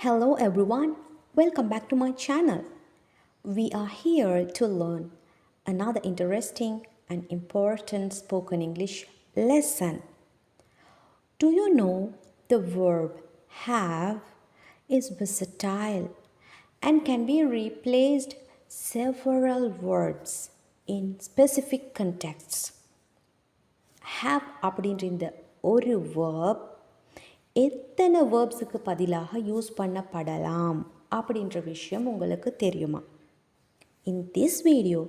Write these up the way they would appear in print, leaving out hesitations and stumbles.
Hello everyone, welcome back to my channel. We are here to learn another interesting and important spoken English lesson. Do you know the verb have is versatile and can be replaced several words in specific contexts? have அப்படின்ற இந்த ஒரு verb எத்தனை வேர்ப்ஸுக்கு பதிலாக use பண்ணப்படலாம் அப்படின்ற விஷயம் உங்களுக்கு தெரியுமா? In this video,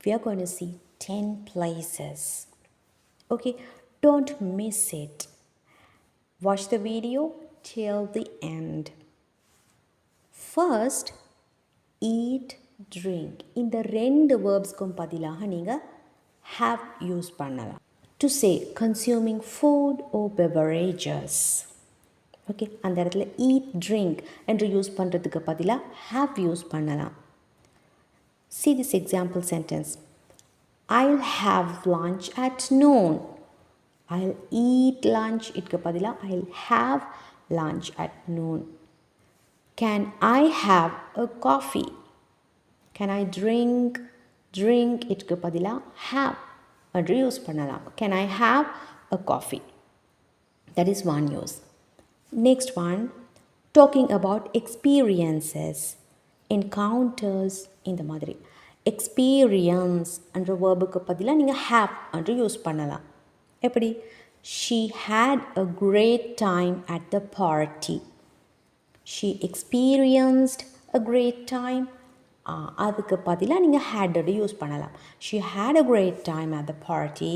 we are going to see 10 places. Okay, don't miss it. Watch the video till the end. First, eat, drink. இந்த ரெண்டு வேர்ப்ஸ்க்கும் பதிலாக நீங்கள் have யூஸ் பண்ணலாம். To say consuming food or beverages. Okay, அந்த இடத்துல eat, drink என்று use பண்ணுறதுக்கு பதிலாக have யூஸ் பண்ணலாம். See this example sentence. I'll have lunch at noon. I'll eat lunch இதுக்கு பதிலாக I'll have lunch at noon. Can I have a coffee? Can I drink இதுக்கு பதிலாக have என்று use பண்ணலாம். Can I have a coffee? That is one use. Next one, talking about experiences, encounters இந்த மாதிரி. Experience என்ற வேர்புக்கு பதிலாக நீங்கள் have என்று யூஸ் பண்ணலாம். எப்படி? She had a great time at the party. She experienced a great time. அதுக்கு பதிலாக நீங்கள் had யூஸ் பண்ணலாம். She had a great time at the party.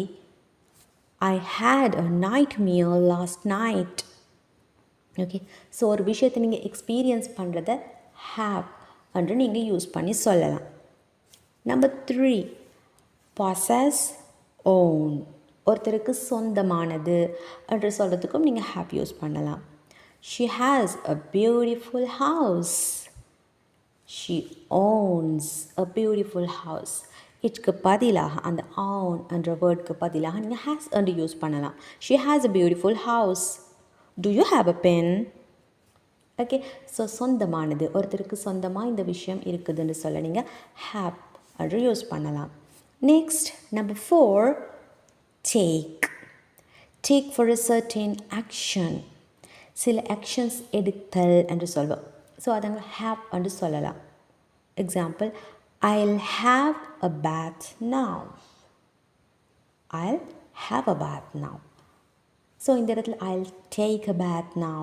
I had a nightmare last night. Okay, so ஒரு விஷயத்தை நீங்கள் experience பண்ணுறத have என்று நீங்கள் யூஸ் பண்ணி சொல்லலாம். Number 3, possess, own. ஒருத்தருக்கு சொந்தமானது என்று சொல்கிறதுக்கும் நீங்கள் have யூஸ் பண்ணலாம். She has a beautiful house. She owns a beautiful house. இதுக்கு பதிலாக அந்த own என்ற வேர்டுக்கு பதிலாக நீங்கள் has என்று யூஸ் பண்ணலாம். She has a beautiful house. Do you have a pen? Okay, so சொந்தமானது, ஒருத்தருக்கு சொந்தமாக இந்த விஷயம் இருக்குதுன்னு சொல்ல நீங்கள் have என்று யூஸ் பண்ணலாம். Next number 4, take. Take for a certain action. சில ஆக்ஷன்ஸ் எடுத்தல் என்று சொல்வோம். ஸோ அதை have என்று சொல்லலாம். Example, I'll have a bath now. I'll have a bath now. So இந்த இடத்துல I'll take a bath now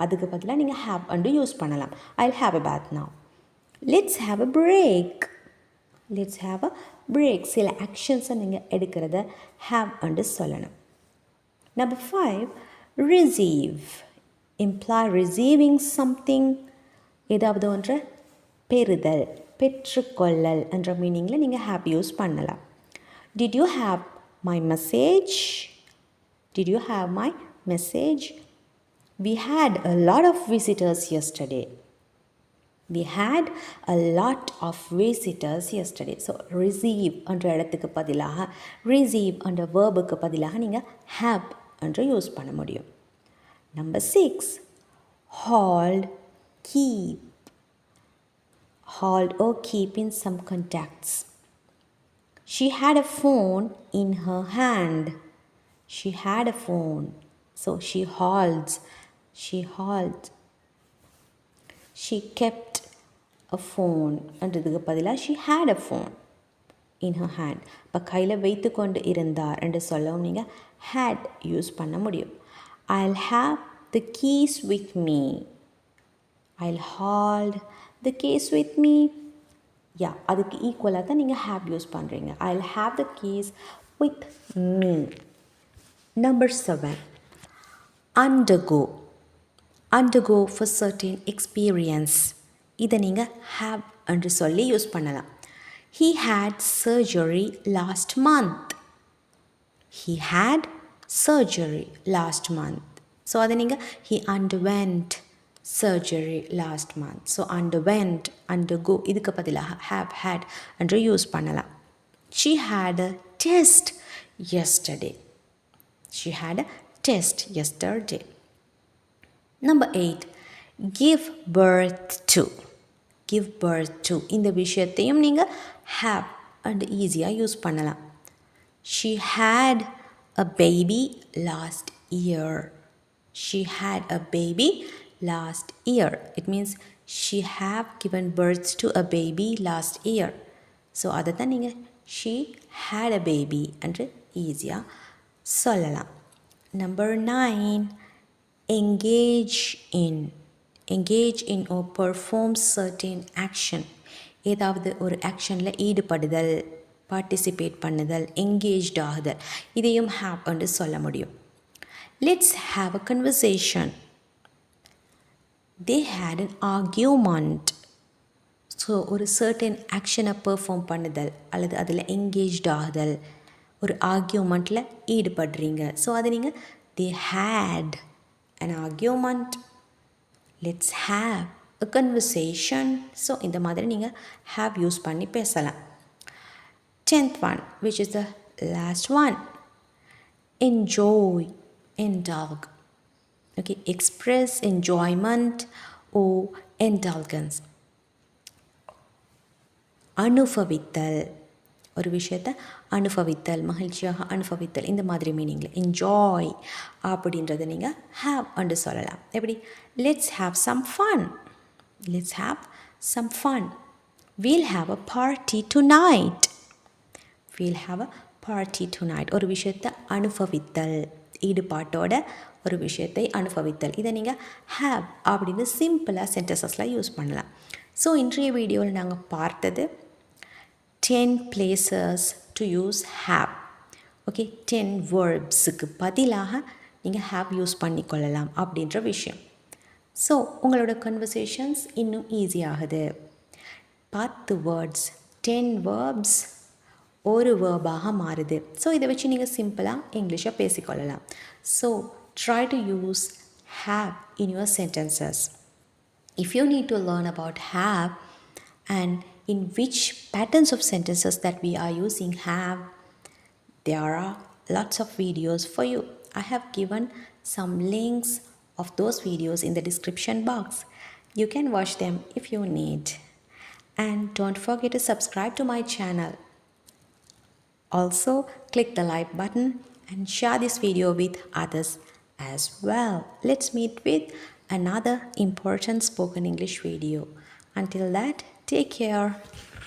அதுக்கு பதிலாக நீங்கள் have என்று யூஸ் பண்ணலாம். I'll have a bath now. Let's have a break. Let's have a break. சில ஆக்ஷன்ஸை நீங்கள் எடுக்கிறத have என்று சொல்லணும். Number 5, receive. Imply receiving something. ஏதாவது ஒன்றை பெறுதல், பெற்றுக்கொள்ளல் என்ற மீனிங்கில் நீங்கள் have யூஸ் பண்ணலாம். Did you have my message? Did you have my message? We had a lot of visitors yesterday. We had a lot of visitors yesterday. So receive என்ற இடத்துக்கு பதிலாக receive என்ற வேர்புக்கு பதிலாக நீங்கள் have என்று யூஸ் பண்ண முடியும். Number 6, hold, keep. Hold or keep in some contexts. She had a phone in her hand. She had a phone. So she holds. She holds. She kept a phone. என்றதுக்கு பதிலாக she had a phone in her hand. இப்போ கையில் வைத்து கொண்டு இருந்தார் என்று சொல்லவும் நீங்கள் had யூஸ் பண்ண முடியும். I'll have the keys with me. I'll hold the keys with me. யா, அதுக்கு ஈக்குவலாக தான் நீங்கள் have யூஸ் பண்ணுறீங்க. I'll have the keys with me. Number 7, undergo. Undergo for certain experience. இதை நீங்கள் have என்று சொல்லி யூஸ் பண்ணலாம். He had surgery last month. He had surgery last month. So அதை நீங்கள் he underwent surgery last month. So underwent, undergo இதுக்கு பதிலாக have, had என்று யூஸ் பண்ணலாம். She had a test yesterday. She had a test yesterday. Number 8, give birth to. give birth to இந்த விஷயத்தையும் நீங்கள் have and ஈஸியாக யூஸ் பண்ணலாம். She had a baby last year. She had a baby last year. It means she have given birth to a baby last year. So அதை தான் நீங்கள் she had a baby என்று ஈஸியாக சொல்லலாம். Number 9, engage in. engage in or perform certain action. ஏதாவது ஒரு ஆக்ஷனில் ஈடுபடுதல், participate பண்ணுதல், engaged ஆகுதல், இதையும் have என்று சொல்ல முடியும். Let's have a conversation. They had an argument. So ஒரு சர்டன் ஆக்ஷனை பெர்ஃபார்ம் பண்ணுதல் அல்லது அதில் எங்கேஜ்ட் ஆகுதல், ஒரு ஆர்கியூமெண்ட்டில் ஈடுபடுறீங்க. ஸோ அது நீங்கள் they had an argument. Let's have a conversation. So இந்த மாதிரி நீங்கள் have யூஸ் பண்ணி பேசலாம். 10th one, which is the last one. Enjoy, indulge. Okay, express enjoyment or indulgence. அனுபவித்தல், ஒரு விஷயத்தை அனுபவித்தல், மகிழ்ச்சியாக அனுபவித்தல், இந்த மாதிரி மீனிங்கில் என்ஜாய் அப்படின்றத நீங்கள் have என்று சொல்லலாம். எப்படி? Let's have some fun. Let's have some fun. We'll have a party tonight. We'll have a party tonight. ஒரு விஷயத்தை அனுபவித்தல், ஈடுபாட்டோட ஒரு விஷயத்தை அனுபவித்தல், இதை நீங்கள் have அப்படின்னு சிம்பிளாக சென்டென்சஸில் யூஸ் பண்ணலாம். ஸோ இன்றைய வீடியோவில் நாங்கள் பார்த்தது 10 places to use have. Okay, 10 verbsக்கு பதிலாக நீங்கள் have யூஸ் பண்ணிக்கொள்ளலாம் அப்படின்ற விஷயம். ஸோ உங்களோட கன்வர்சேஷன்ஸ் இன்னும் ஈஸியாகுது. 10 வேர்ட்ஸ், 10 verbs ஒரு வேர்பாக மாறுது. ஸோ இதை வச்சு நீங்கள் சிம்பிளாக இங்கிலீஷை பேசிக்கொள்ளலாம். So try to use have in your sentences. If you need to learn about have and in which patterns of sentences that we are using have, there are lots of videos for you. I have given some links of those videos in the description box. You can watch them if you need. And don't forget to subscribe to my channel. Also, click the like button and share this video with others as well. Let's meet with another important spoken English video. Until that, take care.